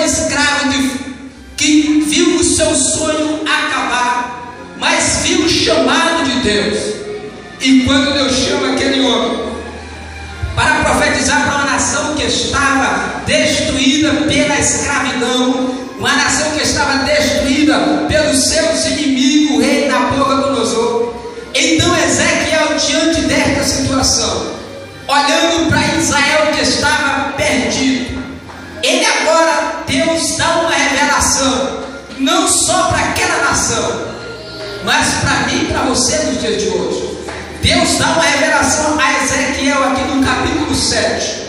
escravo que viu o seu sonho acabar, mas viu o chamado de Deus. E quando Deus chama aquele homem para profetizar para uma nação que estava destruída pela escravidão, uma nação que estava destruída pelos seus inimigos, o rei Nabucodonosor, então Ezequiel, diante desta situação, olhando para Israel que estava perdido, ele agora, Deus dá uma revelação, não só para aquela nação, mas para mim e para você nos dias de hoje. Deus dá uma revelação a Ezequiel aqui no capítulo 7.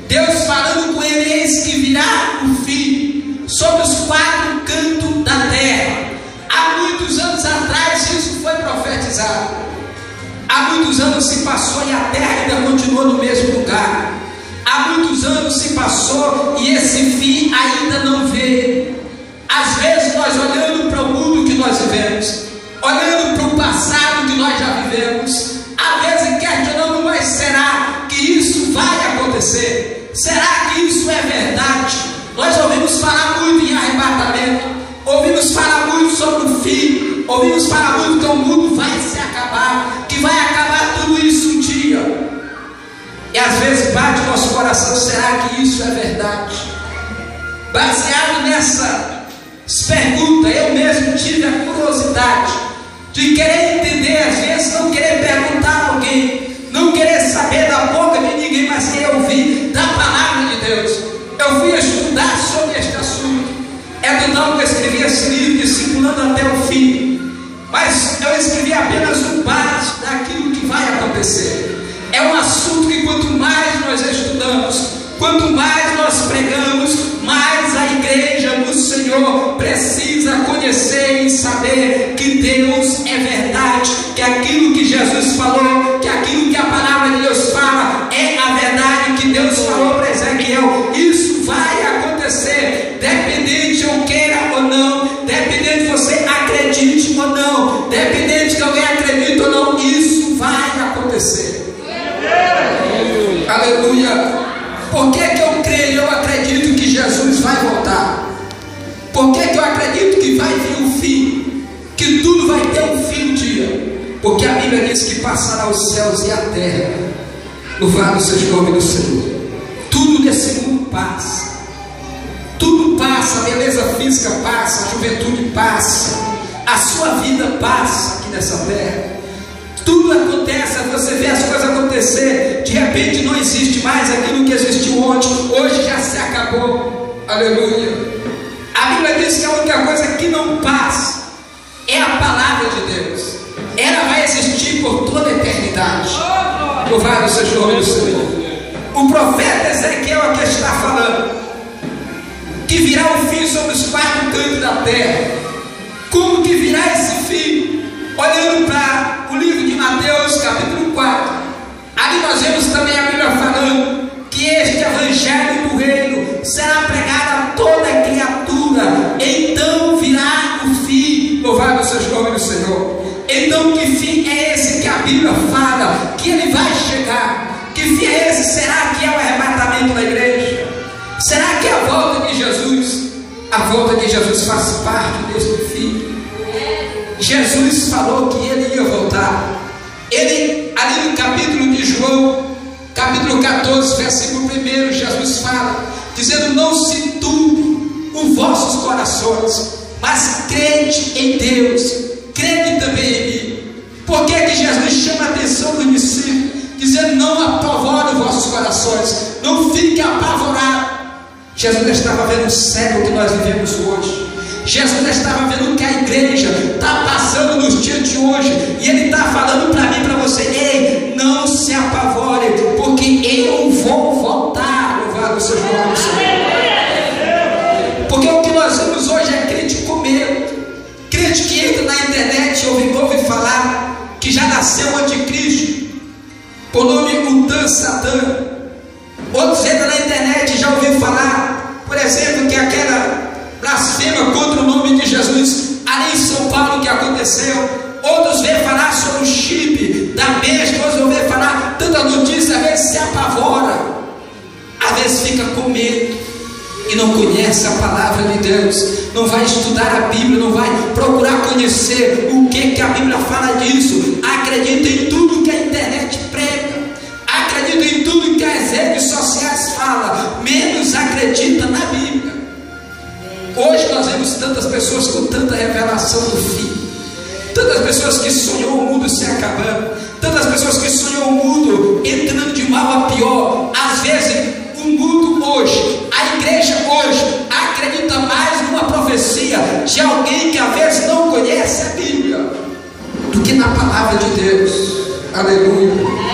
Deus falando com ele: eis que virá o fim sobre os quatro cantos da terra. Há muitos anos atrás isso foi profetizado. Há muitos anos se passou e a terra ainda continua no mesmo lugar. Há muitos anos se passou e esse fim ainda não veio. Às vezes nós olhando para o mundo que nós vivemos, olhando para o passado que nós já vivemos, às vezes questionamos: mas será que isso vai acontecer? Será que isso é verdade? Nós ouvimos falar muito em arrebatamento, ouvimos falar muito sobre o fim, ouvimos falar muito que o mundo vai se acabar, que vai acabar tudo isso um dia. E às vezes bate o nosso coração: será que isso é verdade? Baseado nessas perguntas, eu mesmo tive a curiosidade de querer entender, às vezes não querer perguntar a alguém, não querer saber da boca de ninguém, mas querer ouvir da palavra de Deus. Eu fui estudar sobre este assunto. É do tal que eu escrevi esse livro, Discipulando até o Fim, mas eu escrevi apenas um básico daquilo que vai acontecer. É um assunto que quanto mais nós estudamos, quanto mais nós pregamos, mais a igreja do Senhor precisa conhecer e saber que Deus é verdade, que aquilo que Jesus falou, que aquilo que a palavra de Deus fala é a verdade que Deus falou para Ezequiel. Isso vai acontecer, dependente eu queira ou não, dependente de você acredite ou não, dependente que alguém acredite ou não, isso vai acontecer. Aleluia. Por que eu creio, eu acredito que Jesus vai voltar? Por que eu acredito que vai vir o fim? Que tudo vai ter um fim um dia? Porque a Bíblia diz que passará os céus e a terra. Louvado seja o nome do Senhor. Tudo nesse mundo passa. Tudo passa, a beleza física passa, a juventude passa, a sua vida passa aqui nessa terra. Tudo acontece, você vê as coisas acontecer, de repente não existe mais aquilo que existiu ontem, hoje já se acabou. Aleluia. A Bíblia diz que a única coisa que não passa é a palavra de Deus. Ela vai existir por toda a eternidade. Louvado seja o nome do Senhor. O profeta Ezequiel aqui está falando que virá o fim sobre os quatro cantos da terra. Como que virá esse fim? Olhando para o livro de Mateus, capítulo 4, ali nós vemos também a Bíblia falando que este evangelho do reino será pregado a toda criatura, então virá o fim. Louvado seja o nome do Senhor. Então que fim é esse que a Bíblia fala que ele vai chegar? Que fim é esse? Será que é o arrebatamento da igreja? Será que é a volta de Jesus? A volta de Jesus faz parte deste fim. Jesus falou que ele ia voltar. Ele, ali no capítulo de João, capítulo 14, versículo 1, Jesus fala, dizendo: não se turbe os vossos corações, mas crede em Deus, crede também em mim. Por que que Jesus chama a atenção do discípulo, dizendo: não apavorem os vossos corações, não fiquem apavorados? Jesus estava vendo o século que nós vivemos hoje. Jesus estava vendo o que a igreja está passando nos dias de hoje, e Ele está falando para mim e para você: ei, não se apavore, porque eu vou voltar. Louvado seja o nome do Senhor. Porque o que nós vemos hoje é crente com medo, crente que entra na internet e ouve falar que já nasceu o anticristo, por nome Utan Satã. Outros entram na internet e já ouviram falar, por exemplo, que aquela blasfema contra o nome de Jesus ali em São Paulo que aconteceu. Outros vêm falar sobre o chip da besta, outros vão ver falar tanta notícia, às vezes se apavora, às vezes fica com medo. e não conhece a palavra de Deus, não vai estudar a Bíblia, não vai procurar conhecer o que a Bíblia fala disso, acredita em tudo que a internet prega, acredita em tudo que as redes sociais falam, menos acredita na Bíblia. Hoje nós vemos tantas pessoas com tanta revelação do fim, tantas pessoas que sonhou o mundo se acabando, tantas pessoas que sonhou o mundo entrando de mal a pior. Às vezes o mundo hoje, a igreja hoje, acredita mais numa profecia de alguém que às vezes não conhece a Bíblia do que na palavra de Deus. Aleluia.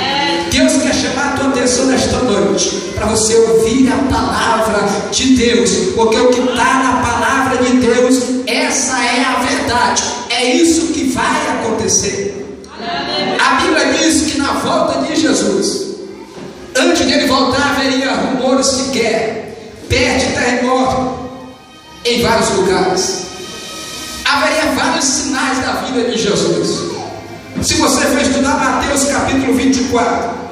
Deus quer chamar a tua atenção nesta noite para você ouvir a palavra de Deus, porque o que está na palavra de Deus, essa é a verdade, é isso que vai acontecer. A Bíblia diz que na volta de Jesus, antes de ele voltar, haveria rumores de guerra, peste, terremoto em vários lugares, haveria vários sinais da vida de Jesus. Se você for estudar Mateus capítulo 24,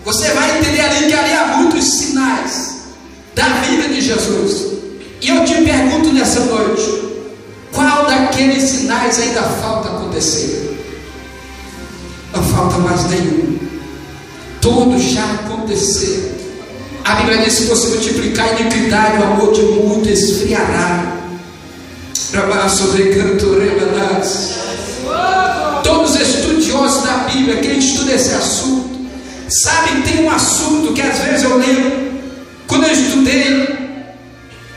você vai entender ali que havia muitos sinais da vida de Jesus. E eu te pergunto nessa noite, qual daqueles sinais ainda falta acontecer? Não falta mais nenhum, todos já aconteceram. A Bíblia diz que se você multiplicar a iniquidade, o amor de muito esfriará. Todos os estudiosos da Bíblia, quem estuda esse assunto, sabe que tem um assunto que às vezes eu lembro, quando eu estudei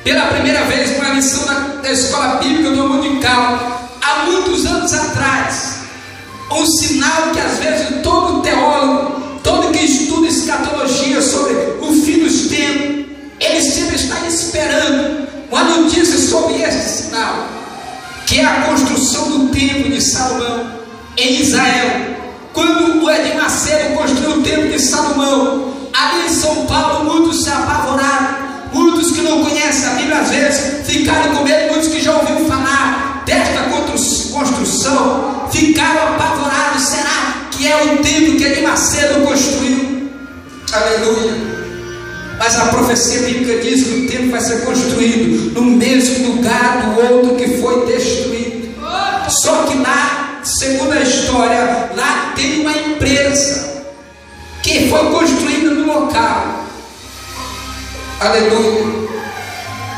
pela primeira vez uma lição da escola bíblica do Dominical, há muitos anos atrás, um sinal que às vezes todo teólogo, todo que estuda escatologia sobre o fim dos tempos, ele sempre está esperando uma notícia sobre esse sinal, que é a construção do templo de Salomão em Israel. Quando o Edir Macedo construiu o templo de Salomão, ali em São Paulo, muitos se apavoraram, muitos que não conhecem a Bíblia às vezes ficaram com medo, muitos que já ouviram falar desta construção ficaram apavorados. Será que é o templo que Edir Macedo construiu? Aleluia. Mas a profecia bíblica diz que o templo vai ser construído no mesmo lugar do outro que foi destruído. Só que lá, segundo a história, lá tem uma empresa que foi construída no local. Aleluia.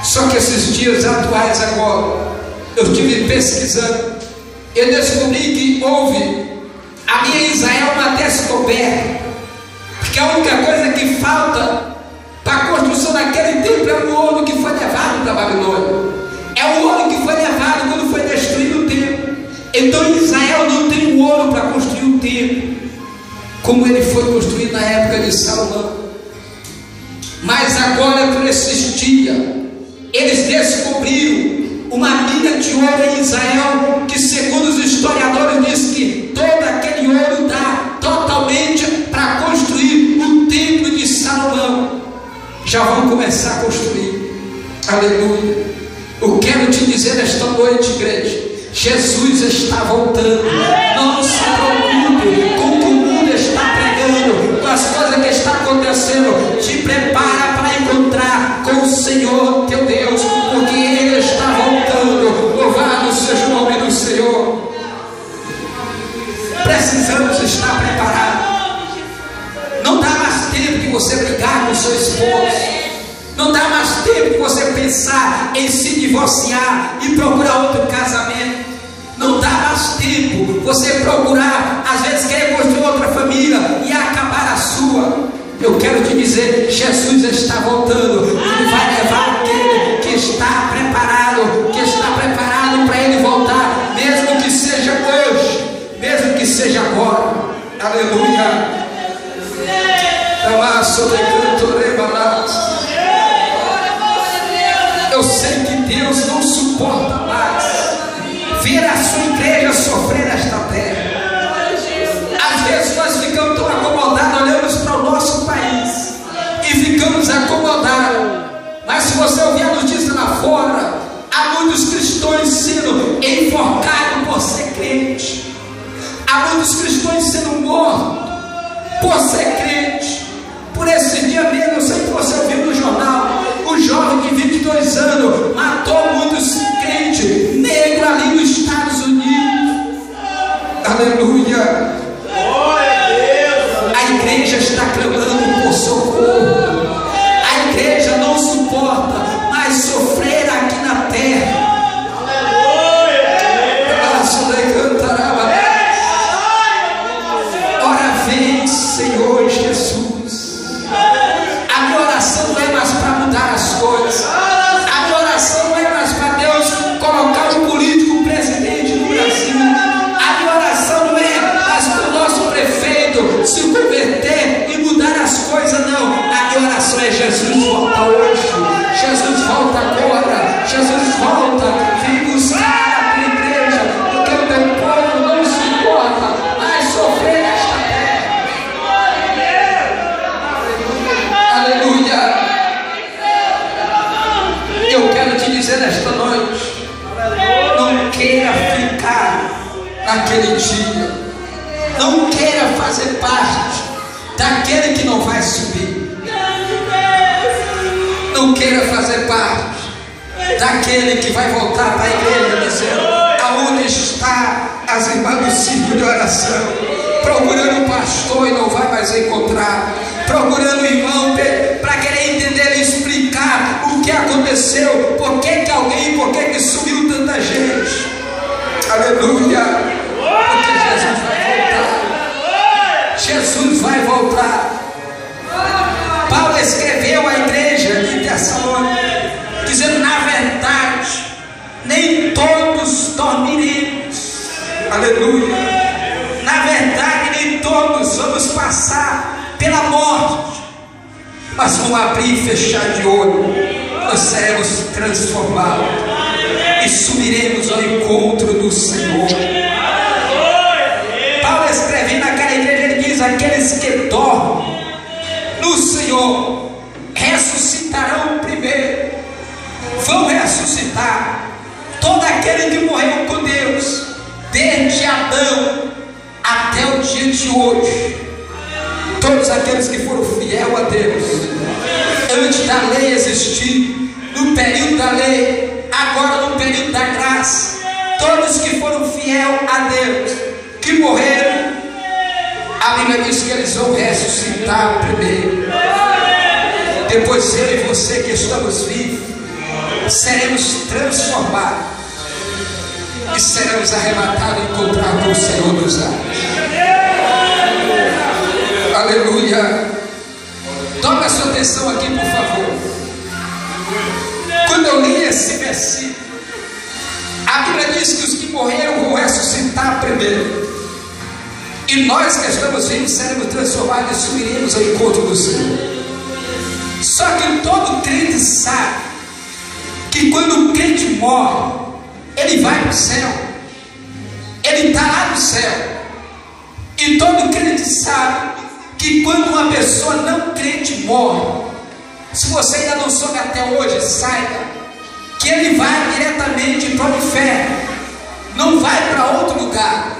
Só que esses dias atuais agora, eu estive pesquisando, eu descobri que houve ali em Israel uma descoberta, porque a única coisa que falta para a construção daquele templo é o ouro que foi levado para a Babilônia. É o ouro que foi levado quando foi destruído o templo. Então Israel não tem o ouro para construir o templo como ele foi construído na época de Salomão. Mas agora, por esses dias, eles descobriram uma mina de ouro em Israel, que segundo os historiadores diz que todo aquele ouro dá totalmente para construir o templo de Salomão. Já vão começar a construir. Aleluia. Eu quero te dizer nesta noite, igreja, Jesus está voltando. Não se preocupe com o que o mundo está pregando, com as coisas que estão acontecendo. Te prepara para encontrar com o Senhor teu Deus, porque Ele está voltando. Louvado seja o nome do Senhor. Precisamos estar preparados. Não dá mais tempo de você brigar com seu esposo. Não dá mais tempo de você pensar em se divorciar e procurar outro casamento. Não dá mais tempo você procurar, às vezes querer construir outra família e acabar a sua. Eu quero te dizer, Jesus está voltando. Ele vai levar aquele que está preparado para Ele voltar, mesmo que seja hoje, mesmo que seja agora. Aleluia. Eu sei que Deus não suporta mais ver a sua igreja sofrer nesta terra. Às vezes nós ficamos tão acomodados, olhamos para o nosso país e ficamos acomodados. Mas se você ouvir a notícia lá fora, há muitos cristãos sendo enforcados por ser crente, há muitos cristãos sendo mortos por ser crente. Por esse dia mesmo, eu sei que você ouviu no jornal, um jovem de 22 naquele dia. Não queira fazer parte daquele que não vai subir. Não queira fazer parte daquele que vai voltar para a igreja dizendo: aonde está as irmãs do círculo de oração? Procurando o pastor e não vai mais encontrar. Procurando o irmão para querer entender e explicar o que aconteceu. Por que alguém sumiu tanta gente? Aleluia. Porque Jesus vai voltar. Jesus vai voltar. Paulo escreveu à igreja de Tessalônica dizendo: na verdade, nem todos dormiremos. Aleluia. Na verdade, nem todos vamos passar pela morte, mas vamos abrir e fechar de olho. Nós seremos transformados e subiremos ao encontro do Senhor. Paulo escrevendo naquela igreja, ele diz: aqueles que dormem no Senhor ressuscitarão primeiro. Vão ressuscitar. Todo aquele que morreu com Deus, desde Adão até o dia de hoje, todos aqueles que foram fiel a Deus, antes da lei existir, no período da lei, agora no período da graça, todos que foram fiel a Deus, que morreram, a Bíblia diz que eles vão ressuscitar primeiro. Depois eu e você que estamos vivos, seremos transformados e seremos arrebatados e encontrados com o Senhor dos ares. Aleluia. Tome a sua atenção aqui, por favor. Quando eu li esse versículo, a Bíblia diz que os que morreram vão ressuscitar primeiro, e nós que estamos vivos seremos transformados e subiremos ao encontro do Senhor. Só que todo crente sabe que quando o crente morre, ele vai para o céu, ele está lá no céu. E todo crente sabe que quando uma pessoa não crente morre, se você ainda não soube até hoje, saiba que ele vai diretamente para o inferno, não vai para outro lugar.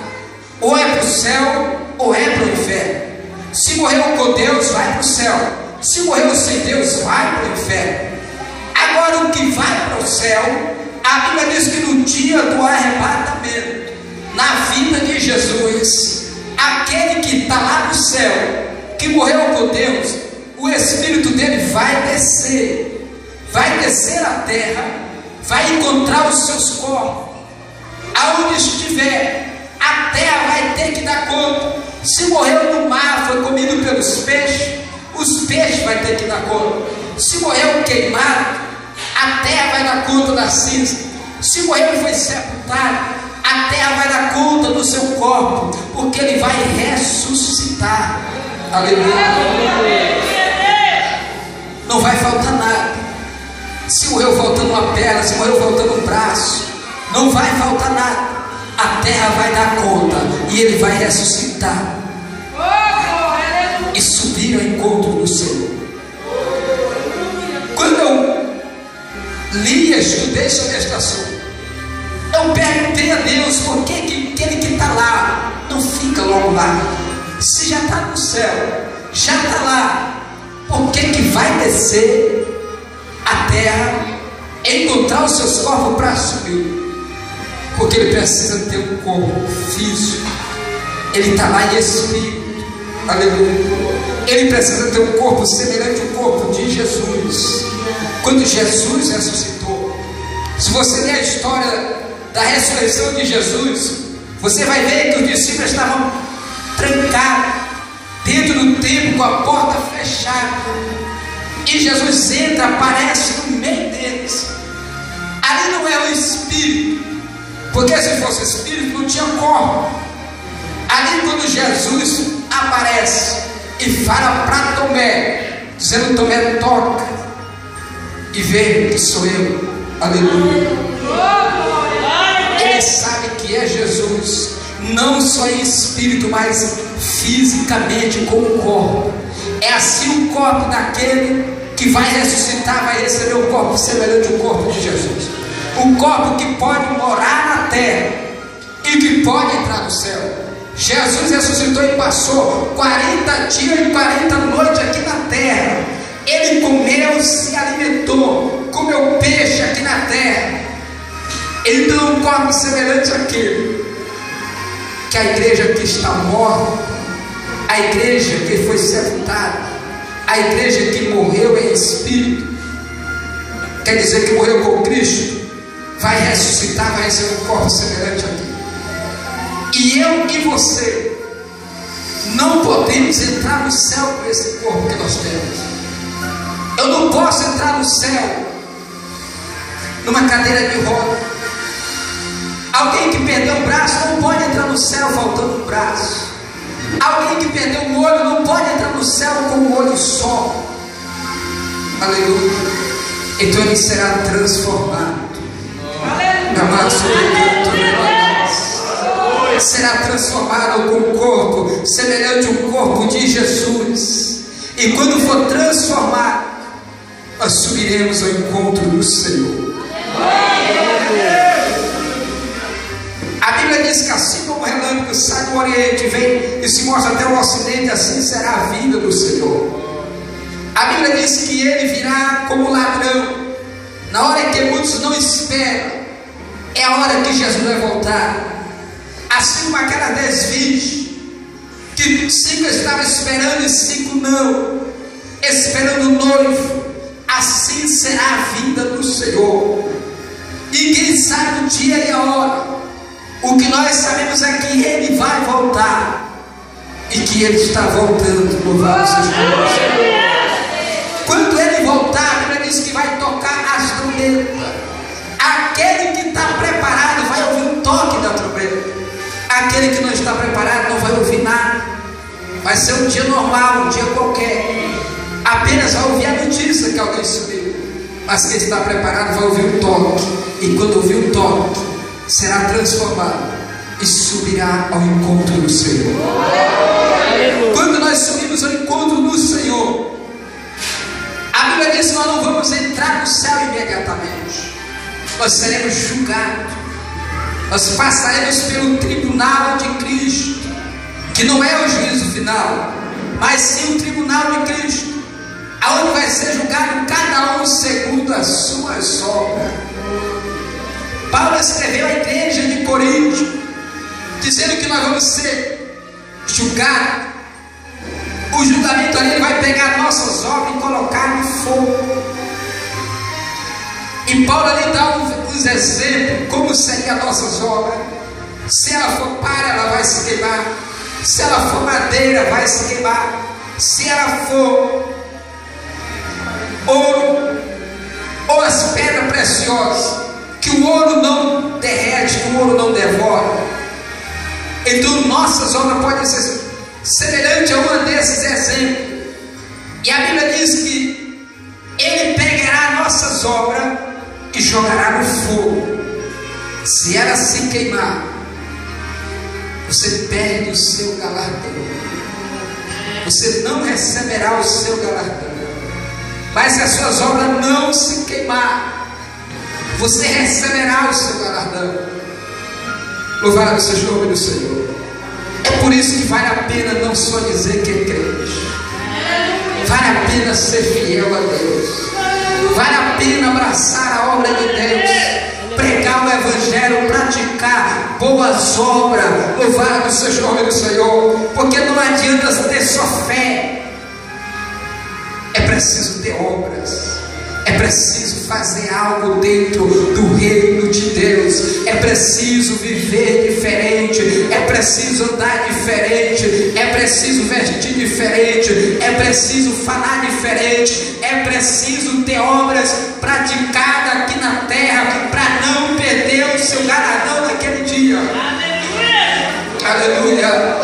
Ou é para o céu ou é para o inferno. Se morreu com Deus, vai para o céu. Se morreu sem Deus, vai para o inferno. Agora, o que vai para o céu, a Bíblia diz que no dia do arrebatamento, na vida de Jesus, aquele que está lá no céu, que morreu com Deus, o Espírito dele vai descer à terra, vai encontrar os seus corpos, aonde estiver. A terra vai ter que dar conta. Se morreu no mar, foi comido pelos peixes, os peixes vai ter que dar conta. Se morreu queimado, a terra vai dar conta da cinza. Se morreu e foi sepultado, a terra vai dar conta do seu corpo, porque ele vai ressuscitar. Aleluia. Não vai faltar nada. Se morreu faltando uma perna, se morreu faltando um braço, não vai faltar nada. A terra vai dar conta e ele vai ressuscitar e subir ao encontro do Senhor. Quando eu li e estudei sobre este assunto, eu perguntei a Deus por que aquele que está lá não fica logo lá. Se já está no céu, já está lá, por que vai descer a terra, encontrar os seus corpos para subir? Porque ele precisa ter um corpo físico. Ele está lá em espírito. Aleluia. Ele precisa ter um corpo semelhante ao corpo de Jesus. Quando Jesus ressuscitou, se você ler a história da ressurreição de Jesus, você vai ver que os discípulos estavam trancados dentro do templo com a porta fechada, e Jesus entra, aparece no meio deles. Ali não é o Espírito, porque se fosse Espírito não tinha corpo. Ali quando Jesus aparece e fala para Tomé, dizendo: Tomé, toca e vê que sou eu. Aleluia. Ele sabe que é Jesus, não só em espírito, mas fisicamente com o corpo. É assim o corpo daquele que vai ressuscitar, vai receber um corpo semelhante ao corpo de Jesus. Um corpo que pode morar na terra e e que pode entrar no céu. Jesus ressuscitou e passou 40 dias e 40 noites aqui na terra. Ele comeu, se alimentou, comeu peixe aqui na terra. Ele tem um corpo semelhante àquele que a igreja que está morta, a igreja que foi sepultada, a igreja que morreu em espírito, quer dizer que morreu com Cristo, vai ressuscitar, vai ser um corpo semelhante àquele. E eu e você não podemos entrar no céu com esse corpo que nós temos. Eu não posso entrar no céu numa cadeira de roda. Alguém que perdeu um braço não pode entrar no céu faltando um braço. Alguém que perdeu um olho não pode entrar no céu com um olho só. Aleluia. Então ele será transformado. Será transformado com um corpo semelhante ao corpo de Jesus. E quando for transformado, nós subiremos ao encontro do Senhor. A Bíblia diz que assim como o relâmpago sai do Oriente, vem e se mostra até o Ocidente, assim será a vinda do Senhor. A Bíblia diz que ele virá como ladrão, na hora em que muitos não esperam. É a hora que Jesus vai voltar. Assim como aquelas 10 virgens, que 5 estavam esperando e 5 não, esperando o noivo, assim será a vinda do Senhor. E quem sabe o dia e a hora. O que nós sabemos é que Ele vai voltar, e que Ele está voltando. Louvado seja Deus. Quando Ele voltar, a Bíblia diz que vai tocar as trombetas. Aquele que está preparado vai ouvir o toque da trombeta. Aquele que não está preparado não vai ouvir nada. Vai ser um dia normal, um dia qualquer. Apenas vai ouvir a notícia que alguém subiu. Mas quem está preparado vai ouvir o toque. E quando ouvir o toque, será transformado e subirá ao encontro do Senhor. Quando nós subimos ao encontro do Senhor, a Bíblia diz que nós não vamos entrar no céu imediatamente. Nós seremos julgados. Nós passaremos pelo tribunal de Cristo, que não é o juízo final, mas sim o tribunal de Cristo, aonde vai ser julgado cada um segundo as suas obras. Paulo escreveu à igreja de Corinto, dizendo que nós vamos ser julgados. O julgamento ali vai pegar nossas obras e colocar no fogo. E Paulo ali dá uns exemplos como seriam nossas obras. Se ela for palha, ela vai se queimar. Se ela for madeira, vai se queimar. Se ela for ouro ou as pedras preciosas, que o ouro não derrete, que o ouro não devora. Então nossas obras podem ser semelhantes a um desses exemplos. E a Bíblia diz que Ele pegará nossas obras e jogará no fogo. Se ela se queimar, você perde o seu galardão. Você não receberá o seu galardão. Mas se as suas obras não se queimar, você receberá o seu galardão. Louvado seja o nome do Senhor. É por isso que vale a pena não só dizer que é crente, vale a pena ser fiel a Deus, vale a pena abraçar a obra de Deus, pregar o Evangelho, praticar boas obras. Louvado seja o nome do Senhor. Porque não adianta ter só fé, é preciso ter obras. É preciso fazer algo dentro do reino de Deus. É preciso viver diferente. É preciso andar diferente. É preciso vestir diferente. É preciso falar diferente. É preciso ter obras praticadas aqui na terra para não perder o seu galardão naquele dia. Aleluia! Aleluia!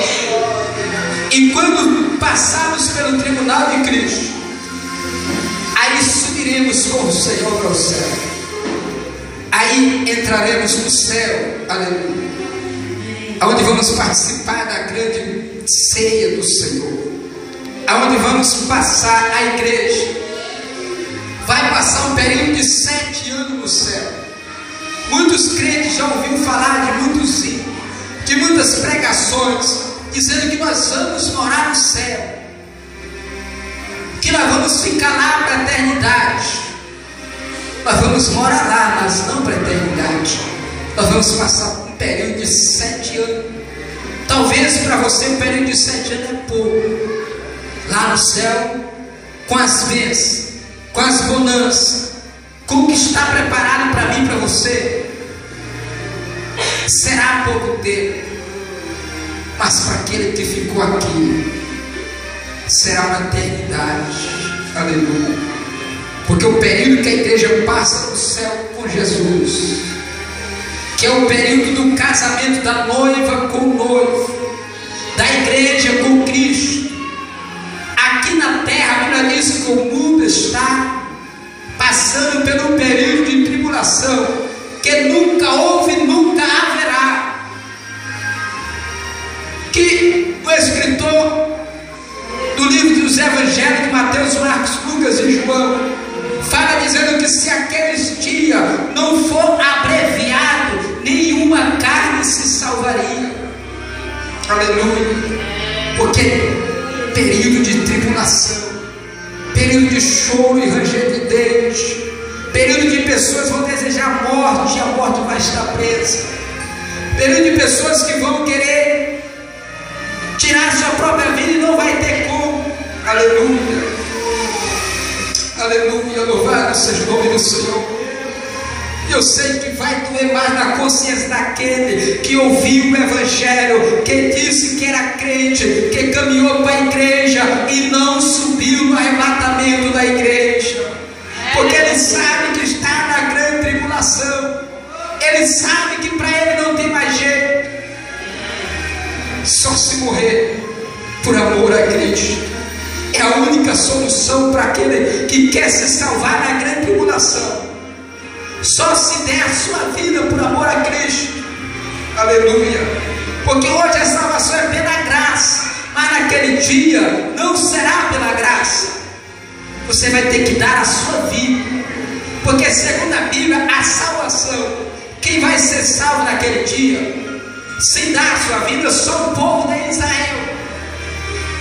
E quando passarmos pelo tribunal de Cristo, aí subiremos com o Senhor para o céu. Aí entraremos no céu, aleluia, aonde vamos participar da grande ceia do Senhor, aonde vamos passar a igreja. Vai passar um período de 7 anos no céu. Muitos crentes já ouviram falar de muitos hinos, de muitas pregações, dizendo que nós vamos morar no céu, que nós vamos ficar lá para a eternidade. Nós vamos morar lá, mas não para a eternidade. Nós vamos passar um período de 7 anos. Talvez para você um período de 7 anos é pouco. Lá no céu, com as bênçãos, com as bonanças, com o que está preparado para mim e para você, será pouco tempo. Mas para aquele que ficou aqui, será uma eternidade. Aleluia. Porque o período que a igreja passa no céu com Jesus, que é o período do casamento da noiva com o noivo, da igreja com Cristo, aqui na terra, a Bíblia diz que o mundo está passando pelo período de tribulação, que nunca houve e nunca haverá. Que o escritor do livro dos Evangelhos de Mateus, Marcos, Lucas e João fala dizendo que se aqueles dias não for abreviado, nenhuma carne se salvaria. Aleluia. Porque período de tribulação, período de choro e ranger de dentes, período de pessoas que vão desejar a morte e a morte vai estar presa, período de pessoas que vão querer tirar sua própria vida e não vai ter como. Aleluia. Aleluia, louvado seja o nome do Senhor. Eu sei que vai doer mais na consciência daquele que ouviu o Evangelho, que disse que era crente, que caminhou para a igreja e não subiu no arrebatamento da igreja, porque ele sabe que está na grande tribulação, ele sabe que para ele não tem mais jeito, só se morrer por amor a Cristo. É a única solução para aquele que quer se salvar na grande tribulação. Só se der a sua vida por amor a Cristo. Aleluia. Porque hoje a salvação é pela graça, mas naquele dia não será pela graça. Você vai ter que dar a sua vida, porque segundo a Bíblia, a salvação, quem vai ser salvo naquele dia, sem dar a sua vida, só o povo de Israel.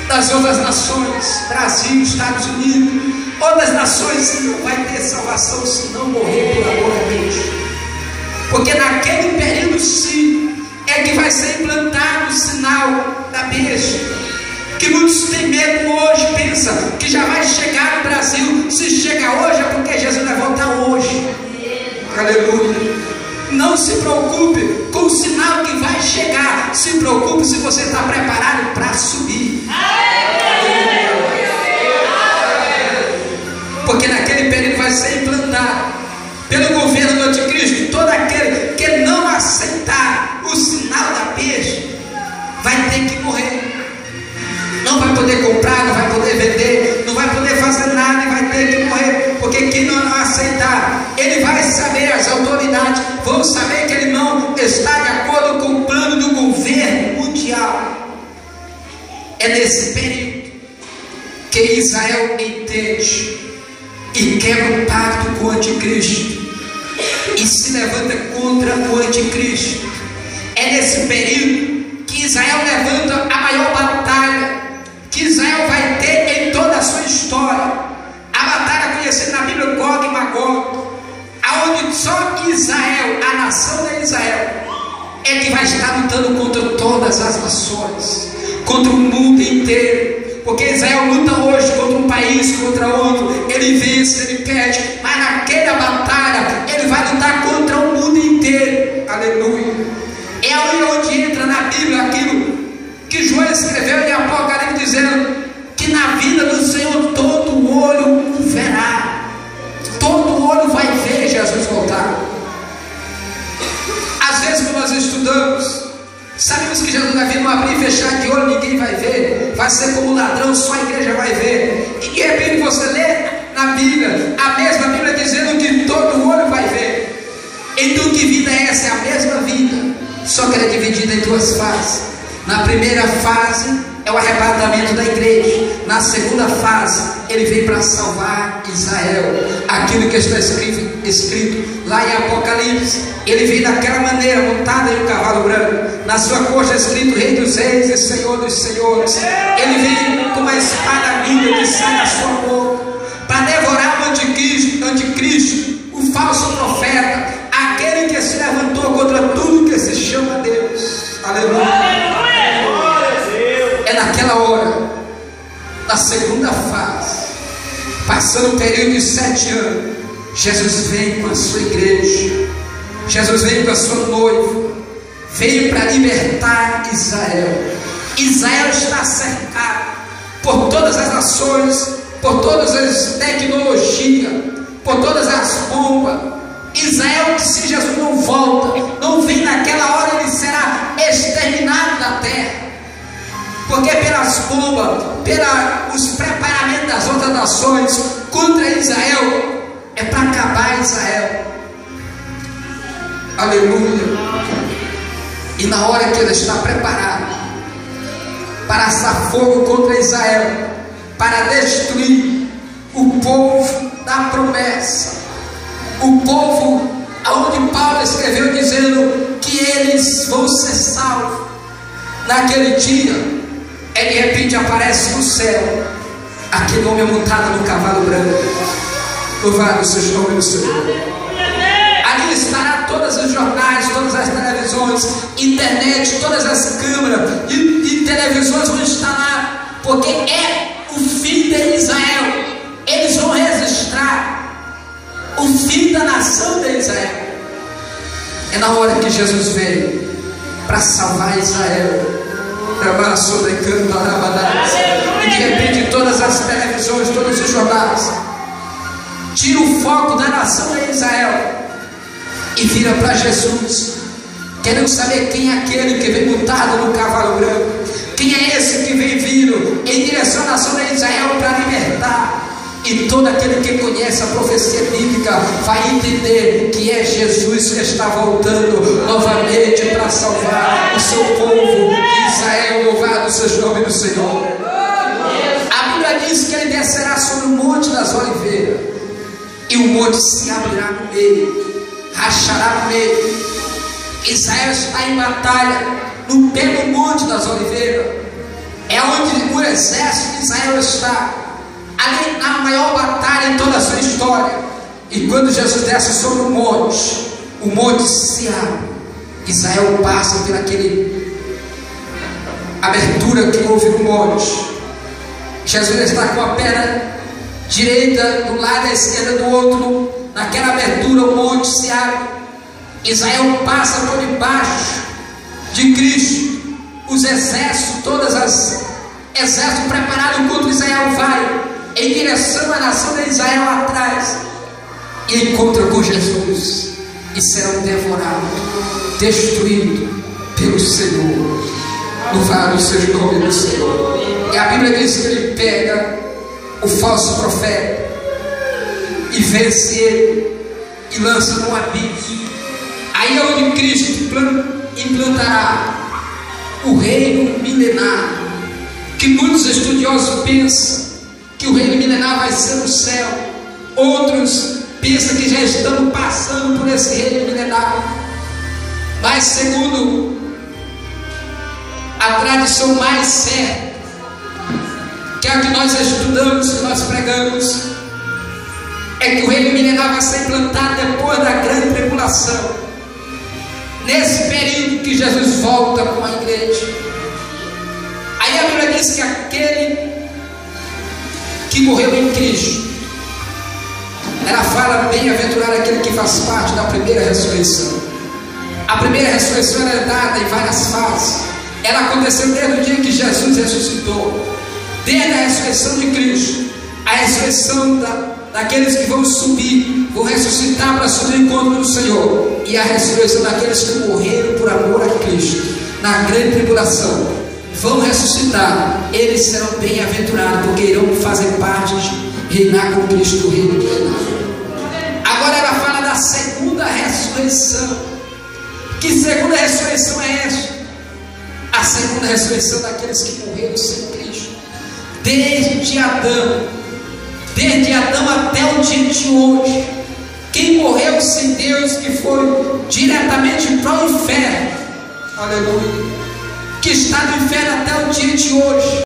Das outras nações, Brasil, Estados Unidos, outras nações, não vai ter salvação se não morrer por amor a Deus. Porque naquele período sim, é que vai ser implantado o sinal da besta, que muitos têm medo hoje, pensam que já vai chegar no Brasil. Se chega hoje é porque Jesus vai voltar hoje. Aleluia. Não se preocupe com o sinal que vai chegar, se preocupe se você está preparado para subir. Porque naquele período vai ser implantado pelo governo do anticristo, todo aquele que não aceitar o sinal da besta vai ter que morrer. Não vai poder comprar, não vai poder vender, não vai poder fazer nada e vai ter que morrer. Porque quem não aceitar, ele vai saber, as autoridades vão saber que ele não está de acordo com o plano do governo mundial. É nesse período que Israel entende e quebra o pacto com o anticristo e se levanta contra o anticristo. É nesse período que Israel levanta a maior batalha que Israel vai ter em toda a sua história. A batalha conhecida na Bíblia, Gog e Magog, aonde só Israel, a nação de Israel, é que vai estar lutando contra todas as nações, contra o mundo inteiro. Porque Israel luta hoje contra um país, contra outro, ele vence, ele perde, mas naquela batalha ele vai lutar contra o mundo inteiro. Aleluia. É aí onde entra na Bíblia aquilo que João escreveu em Apocalipse, dizendo que na vida do Senhor todo olho o verá, todo olho vai ver Jesus voltar. Às vezes quando nós estudamos, sabemos que Jesus vai vir no abrir e fechar de olho, ninguém vai ver, vai ser como ladrão, só a igreja vai ver. E de repente você lê na Bíblia, a mesma Bíblia dizendo que todo olho vai ver. Então que vida é essa? É a mesma vida, só que ela é dividida em duas fases. Na primeira fase é o arrebatamento da igreja. Na segunda fase, ele vem para salvar Israel. Aquilo que está escrito lá em Apocalipse, ele vem daquela maneira, montado em um cavalo branco, na sua coxa escrito Rei dos Reis e Senhor dos Senhores. Ele vem com uma espada vinda que sai da sua boca, para devorar o anticristo, o falso profeta, aquele que se levantou contra tudo que se chama Deus. Aleluia. É naquela hora, na segunda fase, passando o período de 7 anos, Jesus vem com a sua igreja, Jesus veio com a sua noiva, veio para libertar Israel. Israel está cercado por todas as nações, por todas as tecnologias, por todas as bombas. Israel, que se Jesus não volta, não vem naquela hora, ele será exterminado da terra. Porque pelas bombas, pelos preparamentos das outras nações contra Israel, é para acabar Israel. Aleluia. E na hora que ele está preparado para assar fogo contra Israel, para destruir o povo da promessa, o povo aonde Paulo escreveu dizendo que eles vão ser salvos, naquele dia, de repente aparece no céu aquele homem montado no cavalo branco. Louvado seja o nome do Senhor. Ali estará todos os jornais, todas as televisões, internet, todas as câmeras e televisões vão estar lá, porque é o fim de Israel. Eles vão registrar o fim da nação de Israel. É na hora que Jesus veio para salvar Israel. E de repente todas as televisões, todos os jornais tiram o foco da nação de Israel e vira para Jesus, querendo saber quem é aquele que vem montado no cavalo branco, quem é esse que vem vindo em direção à nação de Israel para libertar. E todo aquele que conhece a profecia bíblica vai entender que é Jesus que está voltando novamente para salvar o seu povo Israel. Louvado seja o nome do Senhor. A Bíblia diz que ele descerá sobre o monte das oliveiras, e o monte se abrirá no meio, rachará no meio. Israel está em batalha no pé do monte das oliveiras, é onde o exército de Israel está. Ali na maior batalha em toda a sua história. E quando Jesus desce sobre o monte se abre. Israel passa por aquele abertura que houve no monte. Jesus está com a perna direita do lado, a esquerda do outro. Naquela abertura o monte se abre. Israel passa por debaixo de Cristo. Os exércitos, exércitos preparados contra Israel vai em direção à nação de Israel atrás, e encontra com Jesus, e serão devorados, destruídos pelo Senhor. Louvado seja o nome do Senhor. E a Bíblia diz que ele pega o falso profeta e vence ele e lança no abismo. Aí é onde Cristo implantará o reino milenar, que muitos estudiosos pensam que o reino milenar vai ser no céu. Outros pensam que já estamos passando por esse reino milenar. Mas segundo a tradição mais certa, que é a que nós estudamos, que nós pregamos, é que o reino milenar vai ser implantado depois da grande tribulação, nesse período que Jesus volta com a igreja. Aí a Bíblia diz que aquele que morreu em Cristo, ela fala bem-aventurado aquele que faz parte da primeira ressurreição. A primeira ressurreição era dada em várias fases. Ela aconteceu desde o dia que Jesus ressuscitou, desde a ressurreição de Cristo, a ressurreição daqueles que vão subir, vão ressuscitar para subir ao encontro do Senhor, e a ressurreição daqueles que morreram por amor a Cristo na grande tribulação. Vão ressuscitar, eles serão bem-aventurados, porque irão fazer parte de reinar com Cristo o reino milenar. Agora ela fala da segunda ressurreição. Que segunda ressurreição é esta? A a segunda ressurreição daqueles que morreram sem Cristo. Desde Adão até o dia de hoje, quem morreu sem Deus, que foi diretamente para o inferno, aleluia, que está no inferno até o dia de hoje,